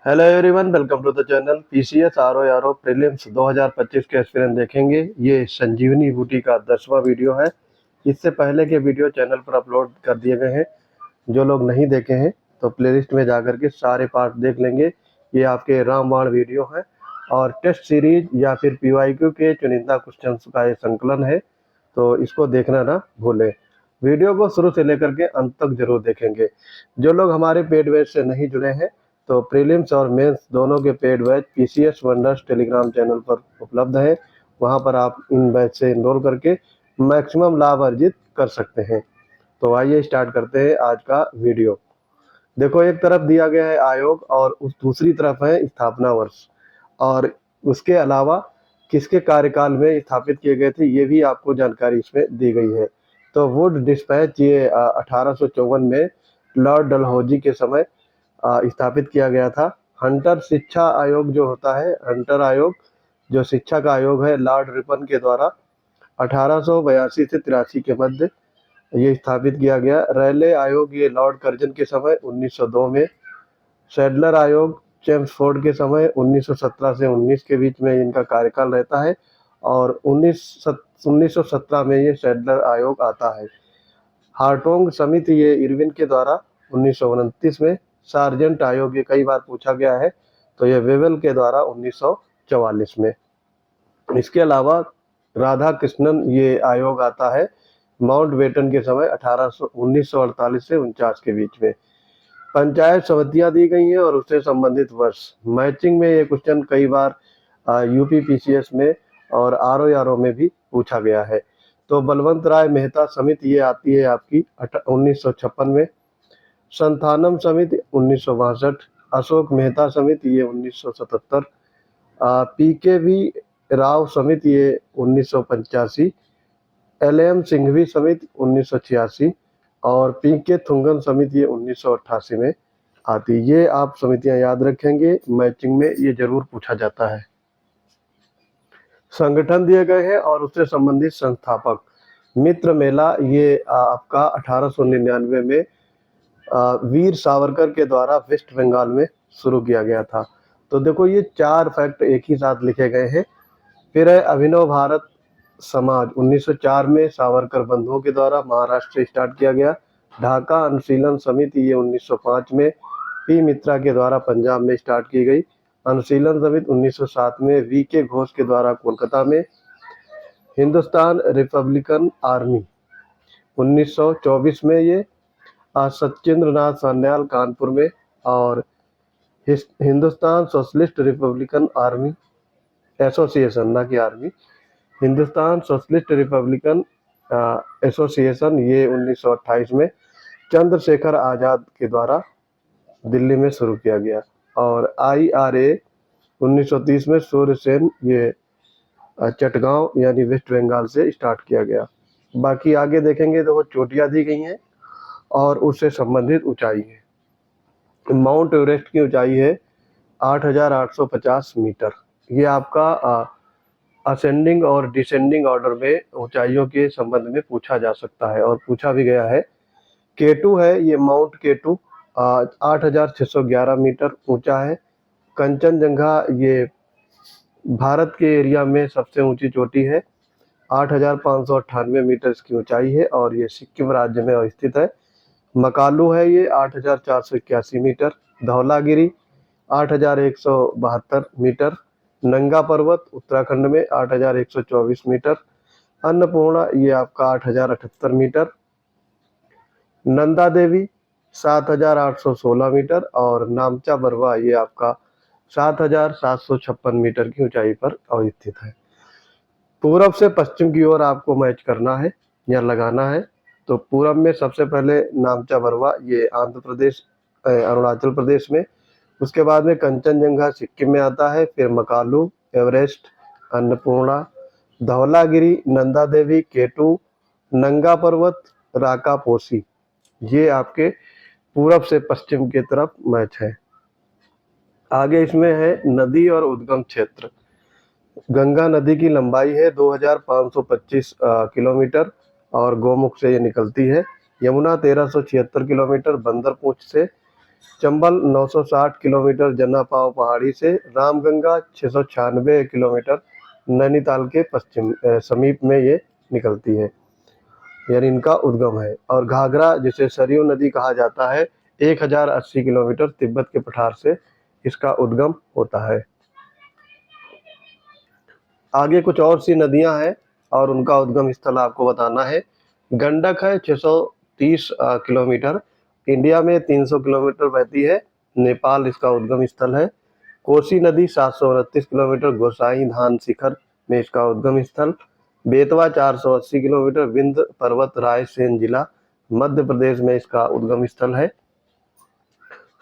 Hello everyone, welcome to the channel. PCS RO prelims 2025 के experience देखेंगे। ये संजीवनी बूटी का 10वां वीडियो है। इससे पहले के वीडियो चैनल पर अपलोड कर दिए गए हैं। जो लोग नहीं देखे हैं तो प्लेलिस्ट में जाकर के सारे पार्ट देख लेंगे। ये आपके रामबाण वीडियो है और टेस्ट सीरीज या फिर पीवाईक्यू के चुनिंदा क्वेश्चंस का ये संकलन है, तो इसको देखना ना भूलें। वीडियो को शुरू से लेकर के अंत तक जरूर देखेंगे। जो लोग हमारे पेड बैच से नहीं जुड़े हैं तो प्रीलिम्स और मेंस दोनों के paid batch PCS wonders Telegram channel पर उपलब्ध है। वहां पर आप इन बैच से इनरोल करके मैक्सिमम लाभ अर्जित कर सकते हैं। तो आइए स्टार्ट करते हैं आज का वीडियो। देखो, एक तरफ दिया गया है आयोग और उस दूसरी तरफ है स्थापना वर्ष, और उसके अलावा किसके कार्यकाल में स्थापित किए गए थे ये भी आपको जानकारी इसमें दी गई है। तो वुड डिस्पैच ये 1854 में लॉर्ड डलहौजी के समय स्थापित किया गया था। हंटर शिक्षा आयोग जो होता है, हंटर आयोग जो शिक्षा का आयोग है, लॉर्ड रिपन के द्वारा 1882 से 83 के मध्य ये स्थापित किया गया। रैले आयोग ये लॉर्ड कर्जन के समय 1902 में। सैडलर आयोग चेम्सफोर्ड के समय 1917 से 19 के बीच में इनका कार्यकाल रहता है, और 1917 में ये सैडलर आयोग आता है। हार्टोंग समिति ये इरविन के द्वारा 1929 में। सार्जेंट आयोग ये कई बार पूछा गया है, तो ये वेवेल के द्वारा 1944 में। इसके अलावा राधा कृष्णन ये आयोग आता है माउंट बेटन के समय 1948 से 49 के बीच में। पंचायत समितियां दी गई हैं और उससे संबंधित वर्ष। मैचिंग में ये क्वेश्चन कई बार यूपी पीसीएस में और आरओ में भी पूछा गया है। तो बलवंत राय मेहता समिति ये आती है आपकी 1956 में। संथानम समिति 1962। अशोक मेहता समिति ये 1977। पीकेवी राव समिति ये 1985। एलएम सिंघवी समिति 1986 और पीके थुंगन समिति ये 1988 में आती। ये आप समितियां याद रखेंगे, मैचिंग में ये जरूर पूछा जाता है। संगठन दिए गए हैं और उससे संबंधित संस्थापक। मित्र मेला ये आपका 1899 में वीर सावरकर के द्वारा वेस्ट बंगाल में शुरू किया गया था। तो देखो, ये 4 फैक्ट एक ही साथ लिखे गए हैं। फिर है अभिनव भारत समाज 1904 में सावरकर बंधुओं के द्वारा महाराष्ट्र से स्टार्ट किया गया। ढाका अनुशीलन समिति ये 1905 में पी मित्रा के द्वारा पंजाब में स्टार्ट की गई। अनुशीलन समिति 1907 में वी के घोष के द्वारा कोलकाता में। हिंदुस्तान रिपब्लिकन आर्मी 1924 में ये सत्येंद्र नाथ सान्याल कानपुर में। और Hindustan socialist Republican army association, ना कि army, Hindustan socialist Republican association ये 1928 में चंद्रशेखर आजाद के द्वारा दिल्ली में शुरू किया गया। और IRA 1930 में सूर्य सेन ये चटगांव यानी वेस्ट बंगाल से स्टार्ट किया गया। बाकी आगे देखेंगे तो वो चोटियां दी गई हैं और उससे संबंधित ऊंचाई है। माउंट एवरेस्ट की ऊंचाई है 8,850 मीटर। ये आपका असेंडिंग और डिसेंडिंग ऑर्डर में ऊंचाइयों के संबंध में पूछा जा सकता है और पूछा भी गया है। K2 है ये माउंट K2 8,611 मीटर ऊंचा है। कंचनजंगा ये भारत के एरिया में सबसे ऊंची चोटी है, 8,598 मीटर इसकी ऊंचाई है और ये सिक्किम राज्य में अवस्थित है। मकालू है ये 8,481 मीटर। धौलागिरी 8,172 मीटर। नंगा पर्वत उत्तराखंड में 8,124 मीटर। अन्नपूर्णा ये आपका 8,078 मीटर। नंदा देवी 7,816 मीटर और नामचा बरवा ये आपका 7,756 मीटर की ऊंचाई पर अवस्थित है। पूरब से पश्चिम की ओर आपको मैच करना है या लगाना है। तो पूरब में सबसे पहले नामचा बरवा ये आंध्र प्रदेश अरुणाचल प्रदेश में। उसके बाद में कंचनजंगा सिक्किम में आता है। फिर मकालू, एवरेस्ट, अन्नपूर्णा, धौलागिरी, नंदा देवी, K2, नंगा पर्वत, राका पोसी, ये आपके पूरब से पश्चिम की तरफ मैच है। आगे इसमें है नदी और उद्गम क्षेत्र। गंगा नदी की लंबाई है 2,525 किलोमीटर और गौमुख से ये निकलती है। यमुना 1,376 किलोमीटर बंदरपूंछ से। चंबल 960 किलोमीटर जन्नापाव पहाड़ी से, रामगंगा 696 किलोमीटर नैनीताल के पश्चिम समीप में ये निकलती है, यानी इनका उद्गम है। और घाघरा जिसे सरयू नदी कहा जाता है, 1080 किलोमीटर तिब्बत के पठार से इसका उद्गम होता है। आगे कुछ और सी नदियां हैं और उनका उद्गम स्थल आपको बताना है। गंडक है 630 किलोमीटर, इंडिया में 300 किलोमीटर बहती है, नेपाल इसका उद्गम स्थल है। कोसी नदी 729 किलोमीटर, गोसाई धाम शिखर में इसका उद्गम स्थल। बेतवा 480 किलोमीटर, विंध्य पर्वत रायसेन जिला मध्य प्रदेश में इसका उद्गम स्थल है।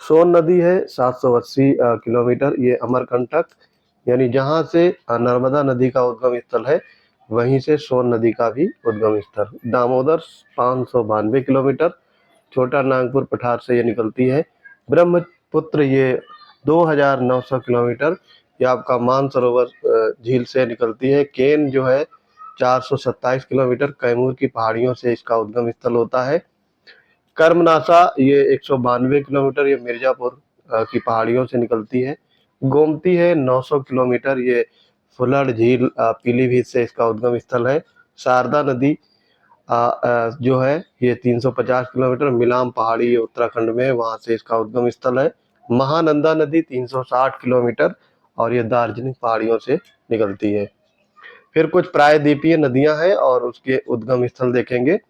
सोन नदी है 780 किलोमीटर, ये अमरकंटक यानी जहां से नर्मदा नदी का उद्गम स्थल है वहीं से सोन नदी का भी उद्गम स्थल। दामोदर 592 किलोमीटर, छोटा नागपुर पठार से ये निकलती है। ब्रह्मपुत्र ये 2900 किलोमीटर, ये आपका मानसरोवर झील से निकलती है। केन जो है 427 किलोमीटर, कैमूर की पहाड़ियों से इसका उद्गम स्थल होता है। कर्मनाशा ये 192 किलोमीटर, ये मिर्जापुर की पहाड़ियों से निकलती है। गोमती है 900 किलोमीटर, ये फुलड़ झील पीलीभीत से इसका उद्गम स्थल है। शारदा नदी जो है ये 350 किलोमीटर, मिलाम पहाड़ी ये उत्तराखंड में, वहां से इसका उद्गम स्थल है। महानंदा नदी 360 किलोमीटर और ये दार्जिलिंग पहाड़ियों से निकलती है। फिर कुछ प्रायद्वीपीय नदियां हैं और उसके उद्गम स्थल देखेंगे।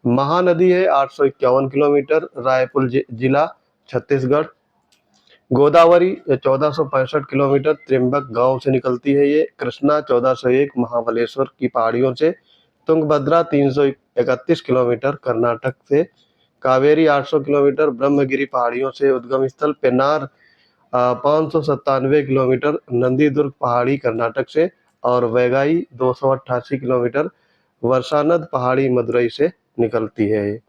महानदी है 851 किलोमीटर, रायपुर जिला छत्तीसगढ़। गोदावरी 1465 किलोमीटर, त्रिम्बक गांव से निकलती है ये। कृष्णा 1401 महाबलेश्वर की पहाड़ियों से। तुंगभद्रा 331 किलोमीटर कर्नाटक से। कावेरी 800 किलोमीटर, ब्रह्मगिरी पहाड़ियों से उद्गम स्थल। पेन्नार 597 किलोमीटर, नंदीदुर्ग पहाड़ी कर्नाटक से। और वैगाई 288 किलोमीटर, वर्षानद पहाड़ी मदुरई से निकलती है।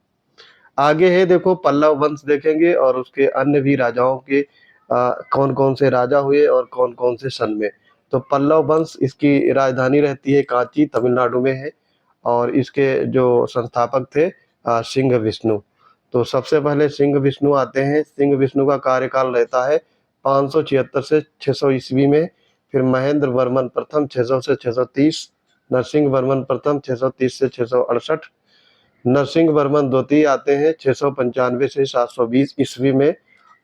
आगे है देखो पल्लव वंश देखेंगे और उसके अन्य भी राजाओं के कौन कौन से राजा हुए और कौन कौन से सन में। तो पल्लव वंश, इसकी राजधानी रहती है कांची, तमिलनाडु में है। और इसके जो संस्थापक थे सिंह विष्णु। तो सबसे पहले सिंह विष्णु आते हैं। सिंह विष्णु का कार्यकाल रहता है 576 से 600 ईस्वी में। फिर महेंद्र वर्मन प्रथम 600 से 630, नरसिंह वर्मन प्रथम 630 से 668, नरसिंह वर्मन द्वितीय आते हैं 695 से 720 ईस्वी में।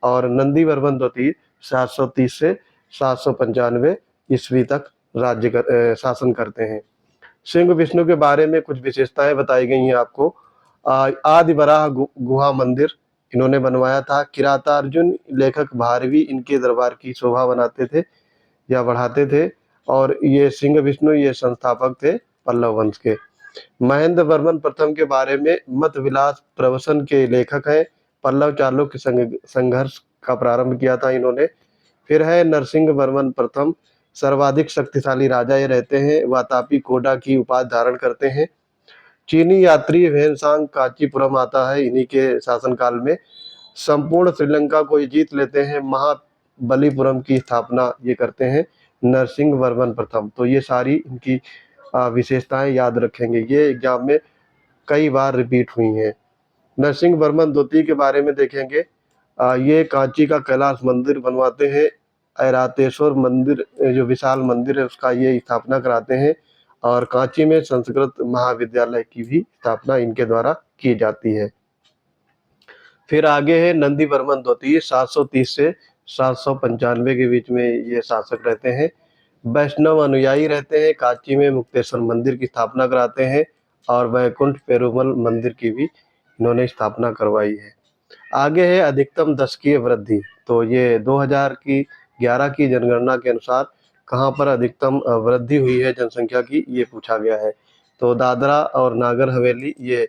और नंदी वर्मन द्वितीय 730 से 795 ईस्वी तक शासन करते हैं। सिंह विष्णु के बारे में कुछ विशेषताएं बताई गई हैं आपको। आदि वराह गुहा मंदिर इन्होंने बनवाया था। किरातार्जुन लेखक भारवी इनके दरबार की शोभा बनाते थे या बढ़ाते थे। और ये सिंह विष्णु ये संस्थापक थे पल्लव वंश के। महेंद्र वर्मन प्रथम के बारे में मत विलास प्रवसन के लेखक हैं। पल्लव चालुक्य संघर्ष का प्रारंभ किया था इन्होंने। फिर है नरसिंह वर्मन प्रथम, सर्वाधिक शक्तिशाली राजा ये रहते हैं, वातापी कोडा की उपाधि धारण करते हैं। चीनी यात्री ह्वेनसांग कांचीपुरम आता है इन्हीं के शासनकाल में। संपूर्ण श्रीलंका को ये जीत लेते हैं। महाबलीपुरम की स्थापना ये करते हैं नरसिंह वर्मन प्रथम। तो ये सारी इनकी विशेषताएं याद रखेंगे, ये एग्जाम में कई बार रिपीट हुई हैं। नरसिंह वर्मन द्वितीय के बारे में देखेंगे। ये कांची का कैलाश मंदिर बनवाते हैं। ऐरातेश्वर मंदिर जो विशाल मंदिर है उसका ये स्थापना कराते हैं। और कांची में संस्कृत महाविद्यालय की भी स्थापना इनके द्वारा की जाती है। फिर आगे है नंदी वर्मन द्वितीय, 730 से 795 के बीच में ये शासक रहते हैं। वैष्णव अनुयायी रहते हैं। कांची में मुक्तेश्वर मंदिर की स्थापना कराते हैं और वैकुंठ पेरुमल मंदिर की भी इन्होंने स्थापना करवाई है। आगे है अधिकतम दशकीय वृद्धि। तो ये 2011 की जनगणना के अनुसार कहाँ पर अधिकतम वृद्धि हुई है जनसंख्या की, ये पूछा गया है। तो दादरा और नागर हवेली ये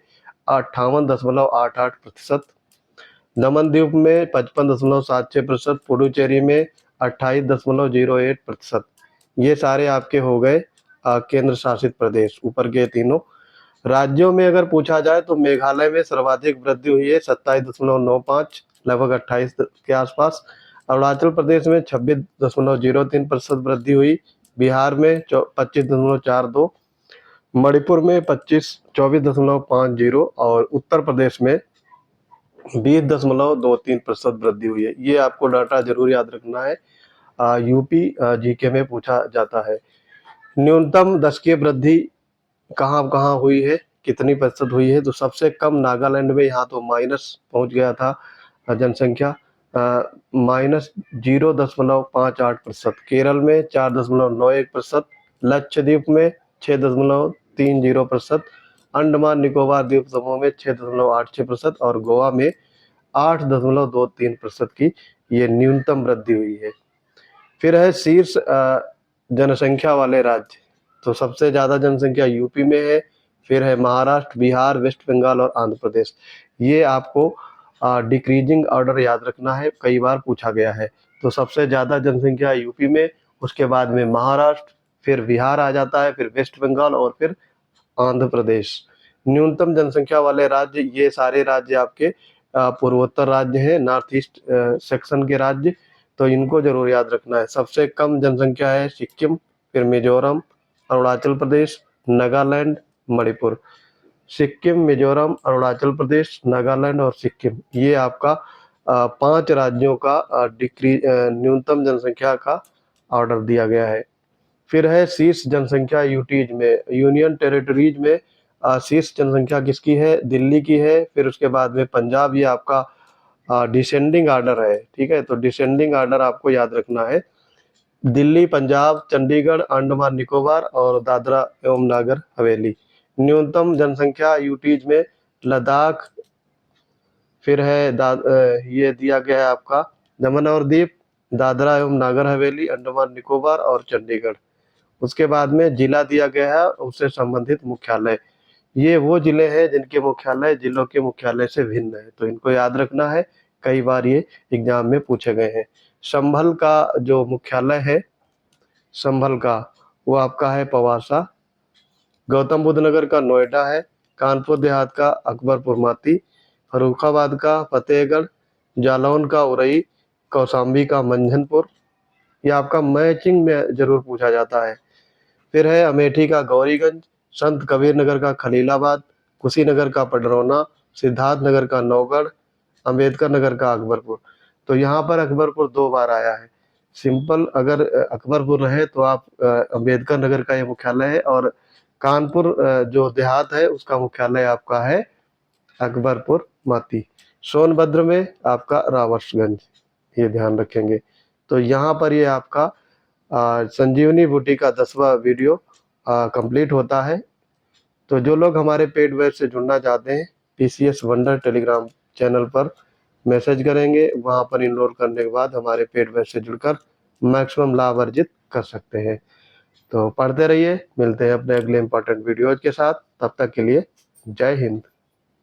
58.88%, दमन द्वीप में 55.76%, पुडुचेरी में 28.08%। ये सारे आपके हो गए केंद्र शासित प्रदेश, ऊपर के तीनों। राज्यों में अगर पूछा जाए तो मेघालय में सर्वाधिक वृद्धि हुई है 27.95, लगभग 28 के आसपास। अरुणाचल प्रदेश में 26.03% वृद्धि हुई। बिहार में 25.42, मणिपुर में 24.50 और उत्तर प्रदेश में 20.23% वृद्धि हुई है। ये आपको डाटा जरूर याद रखना है, यूपी जीके में पूछा जाता है। न्यूनतम दशकीय वृद्धि कहाँ कहाँ हुई है, कितनी प्रतिशत हुई है? तो सबसे कम नागालैंड में, यहाँ तो माइनस पहुंच गया था जनसंख्या, -0.58%। केरल में 4.91%, लक्षद्वीप में 6.30%, अंडमान निकोबार द्वीप समूह में 6.86% और गोवा में 8.23% की ये न्यूनतम वृद्धि हुई है। फिर है शीर्ष जनसंख्या वाले राज्य। तो सबसे ज्यादा जनसंख्या यूपी में है, फिर है महाराष्ट्र, बिहार, वेस्ट बंगाल और आंध्र प्रदेश। ये आपको डिक्रीजिंग ऑर्डर याद रखना है, कई बार पूछा गया है। तो सबसे ज्यादा जनसंख्या यूपी में, उसके बाद में महाराष्ट्र, फिर बिहार आ जाता है, फिर वेस्ट बंगाल और फिर आंध्र प्रदेश। न्यूनतम जनसंख्या वाले राज्य, ये सारे राज्य आपके पूर्वोत्तर राज्य हैं, नॉर्थ ईस्ट सेक्शन के राज्य। तो इनको जरूर याद रखना है। सबसे कम जनसंख्या है सिक्किम, फिर मिजोरम, अरुणाचल प्रदेश, नागालैंड, मणिपुर। सिक्किम, मिजोरम, अरुणाचल प्रदेश, नागालैंड और सिक्किम, ये आपका 5 राज्यों का न्यूनतम जनसंख्या का ऑर्डर दिया गया है। फिर है शीर्ष जनसंख्या यूटीज में, यूनियन टेरिटरीज में शीर्ष जनसंख्या किसकी है? दिल्ली की है। फिर उसके बाद में पंजाब, ये आपका डिसेंडिंग ऑर्डर है, ठीक है। तो डिसेंडिंग ऑर्डर आपको याद रखना है। दिल्ली, पंजाब, चंडीगढ़, अंडमान निकोबार और दादरा एवं नागर हवेली। न्यूनतम जनसंख्या यूटीज में लद्दाख, फिर है ये दिया गया है आपका दमन और दीप, दादरा एवं नागर हवेली, अंडमान निकोबार और चंडीगढ़। उसके बाद में जिला दिया गया है, उससे संबंधित मुख्यालय। ये वो जिले हैं जिनके मुख्यालय जिलों के मुख्यालय से भिन्न है, तो इनको याद रखना है, कई बार ये एग्जाम में पूछे गए हैं। संभल का जो मुख्यालय है, संभल का, वो आपका है पवासा। गौतम बुद्ध नगर का नोएडा है। कानपुर देहात का अकबरपुर माती, फर्रुखाबाद का फतेहगढ़, जालौन का उरई, कौशाम्बी का मंझनपुर। ये आपका मैचिंग में जरूर पूछा जाता है। फिर है अमेठी का गौरीगंज, संत कबीर नगर का खलीलाबाद, कुशीनगर का पडरौना, सिद्धार्थ नगर का नौगढ़, अंबेडकर नगर का अकबरपुर। तो यहाँ पर अकबरपुर 2 बार आया है। सिंपल अगर अकबरपुर रहे तो आप अंबेडकर नगर का ये मुख्यालय है, और कानपुर जो देहात है उसका मुख्यालय आपका है अकबरपुर माती। सोनभद्र में आपका रावर्सगंज, ये ध्यान रखेंगे। तो यहाँ पर ये आपका संजीवनी बूटी का 10वां वीडियो कंप्लीट होता है। तो जो लोग हमारे पेड बैच से जुड़ना चाहते हैं, पीसीएस वंडर टेलीग्राम चैनल पर मैसेज करेंगे, वहां पर इनरोल करने के बाद हमारे पेड बैच से जुड़कर मैक्सिमम लाभ अर्जित कर सकते हैं। तो पढ़ते रहिए, मिलते हैं अपने अगले इंपॉर्टेंट वीडियोज के साथ। तब तक के लिए जय हिंद।